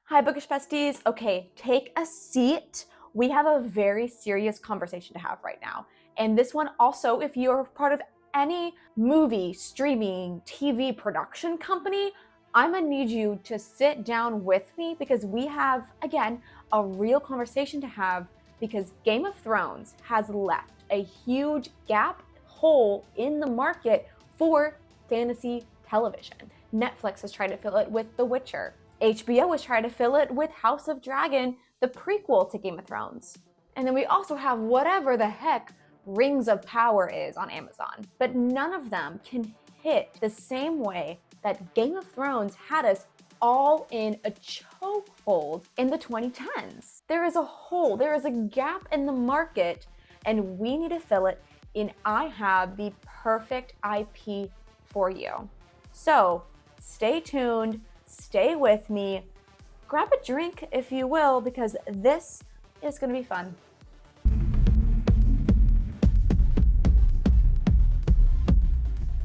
Hi, Bookish Besties. Okay, take a seat. We have a very serious conversation to have right now. And this one also, if you're part of any movie, streaming, TV production company, I'm gonna need you to sit down with me because we have, again, a real conversation to have because Game of Thrones has left a huge gap hole in the market for fantasy television. Netflix has tried to fill it with The Witcher. HBO was trying to fill it with House of Dragon, the prequel to Game of Thrones. And then we also have whatever the heck Rings of Power is on Amazon. But none of them can hit the same way that Game of Thrones had us all in a chokehold in the 2010s. There is a hole, there is a gap in the market, and we need to fill it, and I have the perfect IP for you. So stay tuned. Stay with me, grab a drink if you will, because this is going to be fun.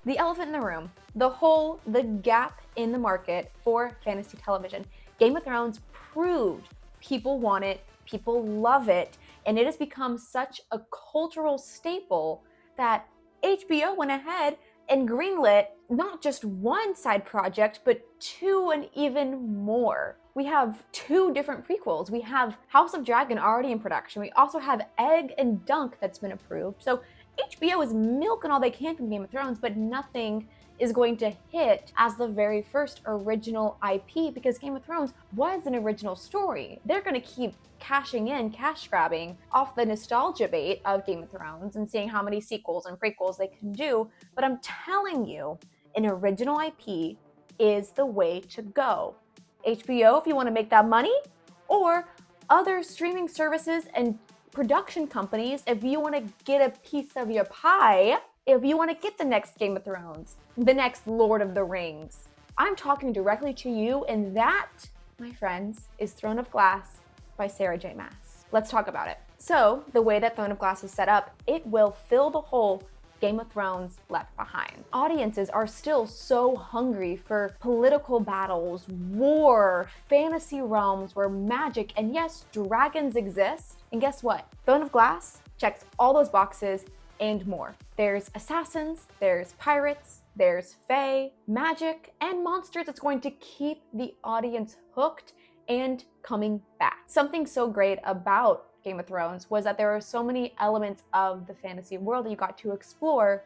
The elephant in the room, the gap in the market for fantasy television. Game of Thrones proved people want it, people love it, and it has become such a cultural staple that HBO went ahead and greenlit not just one side project, but two and even more. We have two different prequels. We have House of Dragon already in production. We also have Egg and Dunk that's been approved. So HBO is milking all they can from Game of Thrones, but nothing is going to hit as the very first original IP because Game of Thrones was an original story. They're going to keep cash grabbing off the nostalgia bait of Game of Thrones and seeing how many sequels and prequels they can do. But I'm telling you, an original IP is the way to go. HBO, if you want to make that money, or other streaming services and production companies, if you want to get a piece of your pie, if you want to get the next Game of Thrones, the next Lord of the Rings. I'm talking directly to you, and that, my friends, is Throne of Glass by Sarah J. Maas. Let's talk about it. So, the way that Throne of Glass is set up, it will fill the hole Game of Thrones left behind. Audiences are still so hungry for political battles, war, fantasy realms where magic and yes, dragons exist. And guess what? Throne of Glass checks all those boxes and more. There's assassins, there's pirates, there's fae, magic, and monsters that's going to keep the audience hooked and coming back. Something so great about Game of Thrones was that there are so many elements of the fantasy world that you got to explore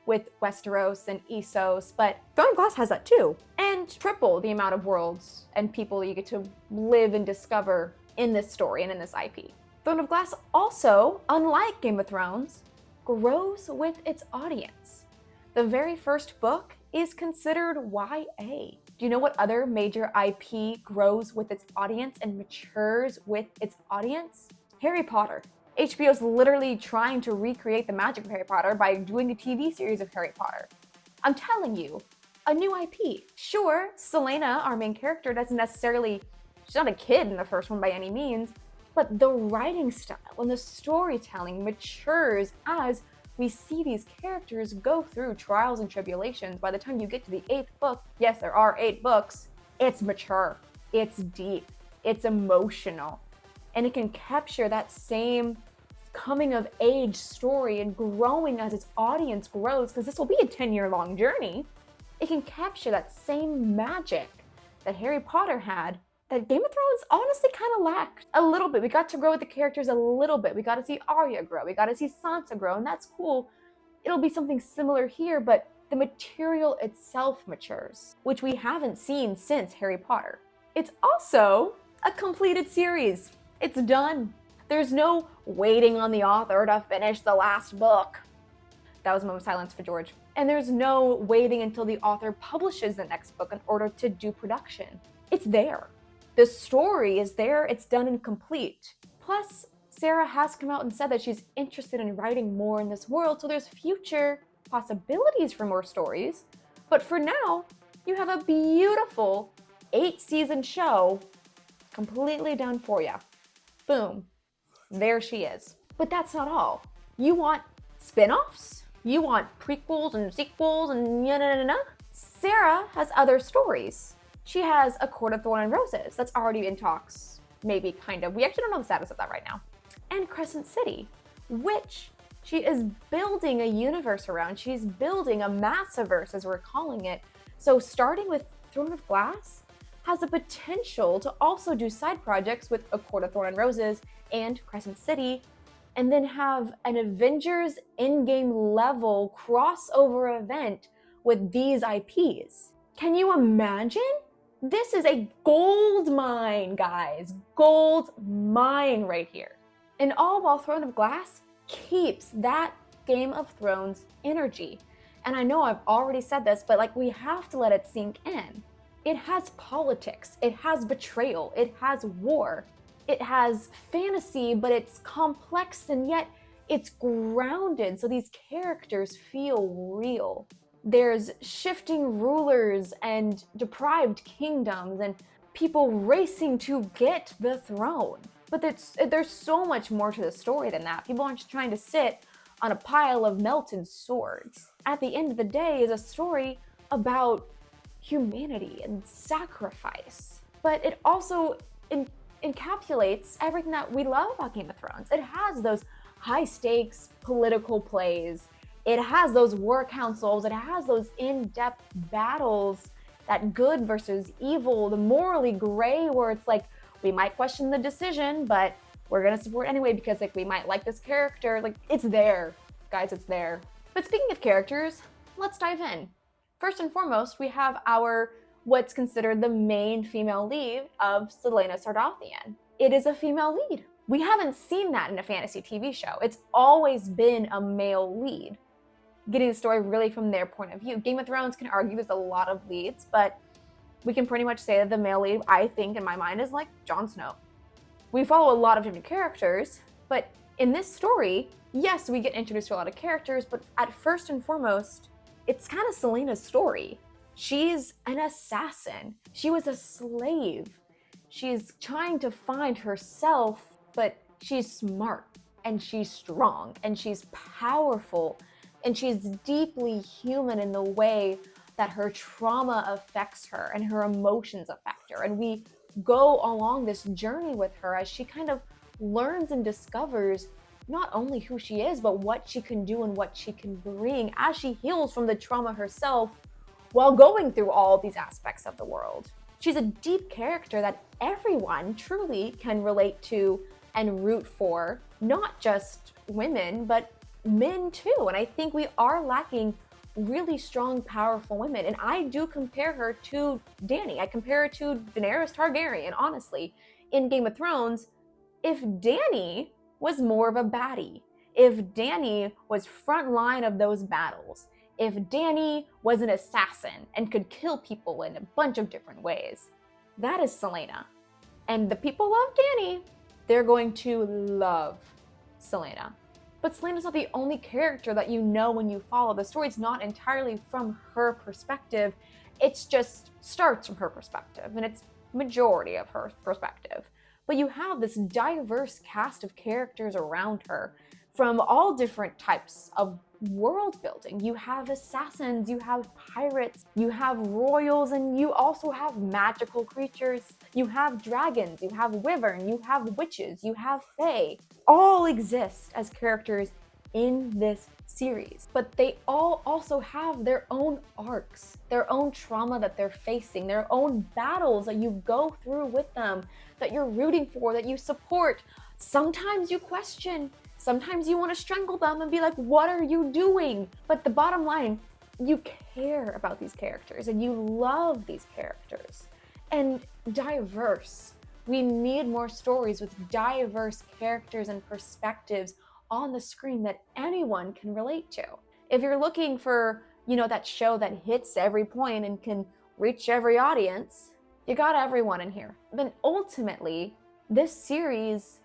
with Westeros and Essos, but Throne of Glass has that too. And triple the amount of worlds and people you get to live and discover in this story and in this IP. Throne of Glass also, unlike Game of Thrones, grows with its audience. The very first book is considered YA. Do you know what other major IP grows with its audience and matures with its audience? Harry Potter. HBO's literally trying to recreate the magic of Harry Potter by doing a TV series of Harry Potter. I'm telling you, a new IP. Sure, Selena, our main character, doesn't necessarily, she's not a kid in the first one by any means, but the writing style and the storytelling matures as we see these characters go through trials and tribulations. By the time you get to the 8th book, yes, there are 8 books, it's mature, it's deep, it's emotional, and it can capture that same coming of age story and growing as its audience grows, because this will be a 10-year-long journey. It can capture that same magic that Harry Potter had that Game of Thrones honestly kind of lacked a little bit. We got to grow with the characters a little bit. We got to see Arya grow. We got to see Sansa grow, and that's cool. It'll be something similar here, but the material itself matures, which we haven't seen since Harry Potter. It's also a completed series. It's done. There's no waiting on the author to finish the last book. That was a moment of silence for George. And there's no waiting until the author publishes the next book in order to do production. It's there. The story is there, it's done and complete. Plus, Sarah has come out and said that she's interested in writing more in this world, so there's future possibilities for more stories. But for now, you have a beautiful 8-season show completely done for you. Boom. There she is. But that's not all. You want spin-offs? You want prequels and sequels and Sarah has other stories. She has A Court of Thorn and Roses that's already in talks, maybe, kind of. We actually don't know the status of that right now. And Crescent City, which she is building a universe around. She's building a Maasverse, as we're calling it. So starting with Throne of Glass has the potential to also do side projects with A Court of Thorn and Roses and Crescent City, and then have an Avengers Endgame level crossover event with these IPs. Can you imagine? This is a gold mine, guys. Gold mine right here. And all while Throne of Glass keeps that Game of Thrones energy. And I know I've already said this, but like, we have to let it sink in. It has politics, it has betrayal, it has war, it has fantasy, but it's complex and yet it's grounded, so these characters feel real. There's shifting rulers and deprived kingdoms and people racing to get the throne. But there's so much more to the story than that. People aren't just trying to sit on a pile of melted swords. At the end of the day, is a story about humanity and sacrifice. But it also encapsulates everything that we love about Game of Thrones. It has those high stakes political plays. It has those war councils. It has those in-depth battles, that good versus evil, the morally gray, where it's like, we might question the decision, but we're gonna support anyway because like we might like this character. Like, it's there, guys, it's there. But speaking of characters, let's dive in. First and foremost, we have our what's considered the main female lead of Celaena Sardothien. It is a female lead. We haven't seen that in a fantasy TV show. It's always been a male lead, getting the story really from their point of view. Game of Thrones can argue there's a lot of leads, but we can pretty much say that the male lead, I think in my mind, is like Jon Snow. We follow a lot of different characters, but in this story, yes, we get introduced to a lot of characters, but at first and foremost, it's kind of Celaena's story. She's an assassin. She was a slave. She's trying to find herself, but she's smart and she's strong and she's powerful and she's deeply human in the way that her trauma affects her and her emotions affect her. And we go along this journey with her as she kind of learns and discovers not only who she is, but what she can do and what she can bring as she heals from the trauma herself while going through all these aspects of the world. She's a deep character that everyone truly can relate to and root for, not just women, but men too. And I think we are lacking really strong, powerful women. And I do compare her to Dany. I compare her to Daenerys Targaryen, honestly. In Game of Thrones, if Dany was more of a baddie, if Dany was front line of those battles, if Dany was an assassin and could kill people in a bunch of different ways, that is Celaena. And the people love Dany. They're going to love Celaena. But Celaena's not the only character that you know when you follow. The story's not entirely from her perspective. It's just starts from her perspective, and it's majority of her perspective. But you have this diverse cast of characters around her from all different types of world building. You have assassins, you have pirates, you have royals, and you also have magical creatures. You have dragons, you have wyvern, you have witches, you have fae. All exist as characters in this series, but they all also have their own arcs, their own trauma that they're facing, their own battles that you go through with them, that you're rooting for, that you support. Sometimes you question, sometimes you want to strangle them and be like, what are you doing? But the bottom line, you care about these characters and you love these characters. And diverse. We need more stories with diverse characters and perspectives on the screen that anyone can relate to. If you're looking for, that show that hits every point and can reach every audience, you got everyone in here. Then ultimately, this series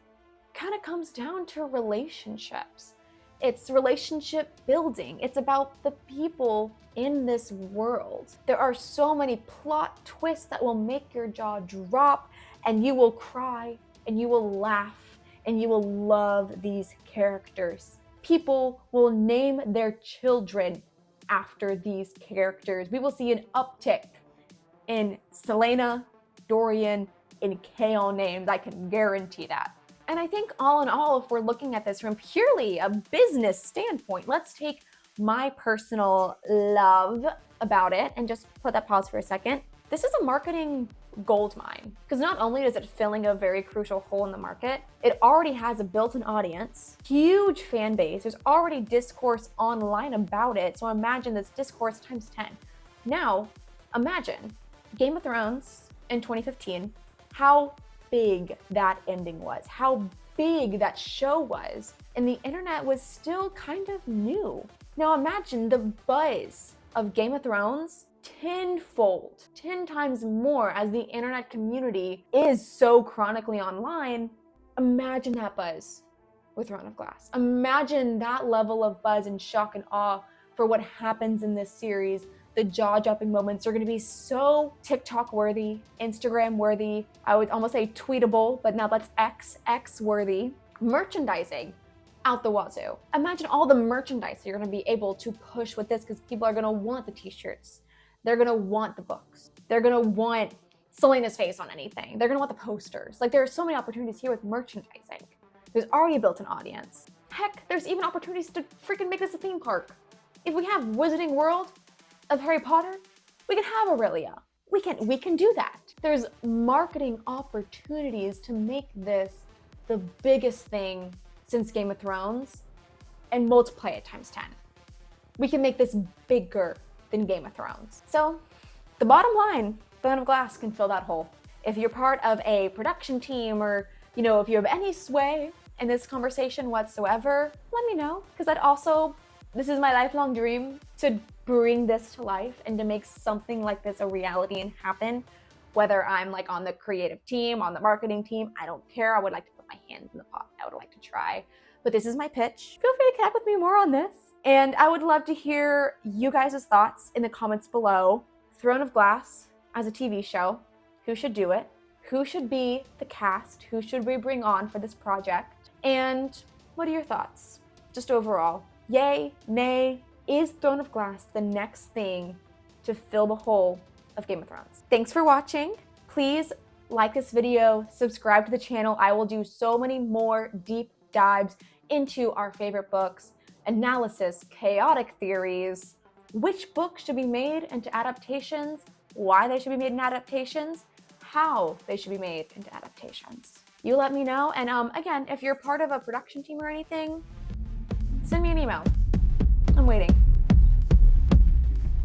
kind of comes down to relationships. It's relationship building. It's about the people in this world. There are so many plot twists that will make your jaw drop, and you will cry, and you will laugh, and you will love these characters. People will name their children after these characters. We will see an uptick in Selena, Dorian, and Kale names. I can guarantee that. And I think all in all, if we're looking at this from purely a business standpoint, let's take my personal love about it and just put that pause for a second. This is a marketing gold mine, because not only is it filling a very crucial hole in the market, it already has a built-in audience, huge fan base. There's already discourse online about it. So imagine this discourse times 10. Now, imagine Game of Thrones in 2015, how big that ending was, how big that show was, and the internet was still kind of new. Now imagine the buzz of Game of Thrones tenfold, 10 times more as the internet community is so chronically online. Imagine that buzz with Throne of Glass. Imagine that level of buzz and shock and awe for what happens in this series. The jaw-dropping moments are going to be so TikTok worthy, Instagram worthy. I would almost say tweetable, but now that's X worthy. Merchandising out the wazoo. Imagine all the merchandise you're going to be able to push with this, because people are going to want the t-shirts. They're going to want the books. They're going to want Selena's face on anything. They're going to want the posters. Like, there are so many opportunities here with merchandising. There's already a built-in audience. Heck, there's even opportunities to freaking make this a theme park. If we have Wizarding World of Harry Potter, we can have Aurelia. We can do that. There's marketing opportunities to make this the biggest thing since Game of Thrones and multiply it times 10. We can make this bigger than Game of Thrones. So the bottom line, Throne of Glass can fill that hole. If you're part of a production team, or if you have any sway in this conversation whatsoever, let me know, because this is my lifelong dream to bring this to life and to make something like this a reality and happen. Whether I'm like on the creative team, on the marketing team, I don't care. I would like to put my hands in the pot. I would like to try. But this is my pitch. Feel free to connect with me more on this. And I would love to hear you guys' thoughts in the comments below. Throne of Glass as a TV show. Who should do it? Who should be the cast? Who should we bring on for this project? And what are your thoughts? Just overall. Yay, nay, is Throne of Glass the next thing to fill the hole of Game of Thrones? Thanks for watching. Please like this video, subscribe to the channel. I will do so many more deep dives into our favorite books, analysis, chaotic theories, which books should be made into adaptations, why they should be made into adaptations, how they should be made into adaptations. You let me know. And again, if you're part of a production team or anything, send me an email. I'm waiting.